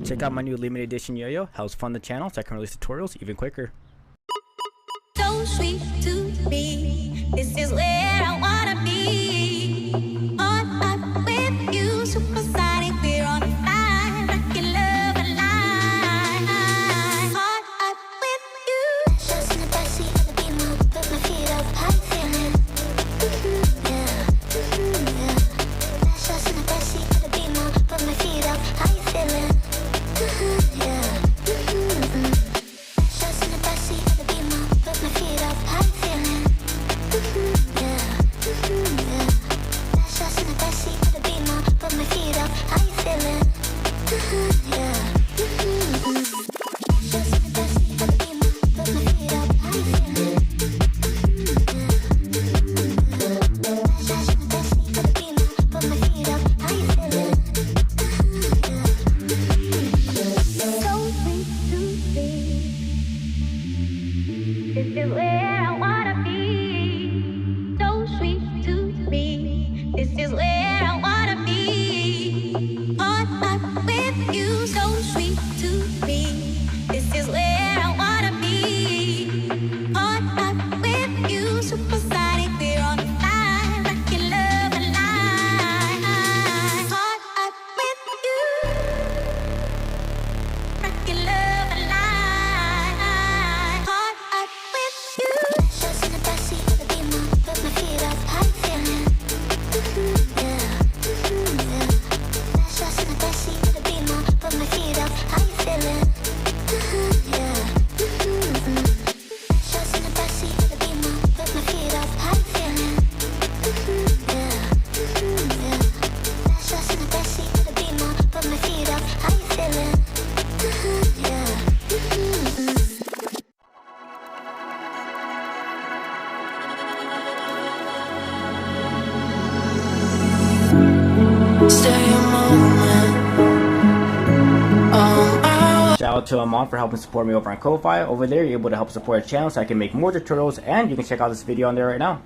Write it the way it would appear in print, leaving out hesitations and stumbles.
Check out my new limited edition yo-yo, helps fund the channel so I can release tutorials even quicker. So sweet to me, this is where I wanna be. On up with you, supersonic, we're on fire, rockin' love alive. On up with you. Just in the backseat of the Beamer, put my feet up, how you feeling? Yeah. Just in the backseat of the Beamer, put my feet up, how you feeling? Yeah. Just in the backseat of the Beamer, put my feet up, how you feeling? Yeah. Just in the backseat of the Beamer, put my feet up, how you feeling? Yeah. Just in the backseat of the Beamer, put my feet up, how you feeling? Just in the backseat of the Beamer, put my feet up, how you feeling? So sweet to see. This is where I wanna be. So sweet to me. This is where I wanna be. On up with you. So sweet to me. This is where I wanna be. On up with you. Supersonic, we're on fire. Rockin' love alive. On up with you. Rockin' love alive. On up with you. Just in the backseat of the Beamer, put my feet up, how you feeling? Yeah. Just in the backseat of the Beamer, put my feet up, how you feeling? Yeah. Just in the backseat of the Beamer, put my feet up, how you feeling? Yeah. Just in the backseat of the Beamer, put my feet up, how you feeling? Yeah. Stay a moment. Shout out to Amon for helping support me over on Ko-Fi. Over there, you're able to help support the channel so I can make more tutorials, and you can check out this video on there right now.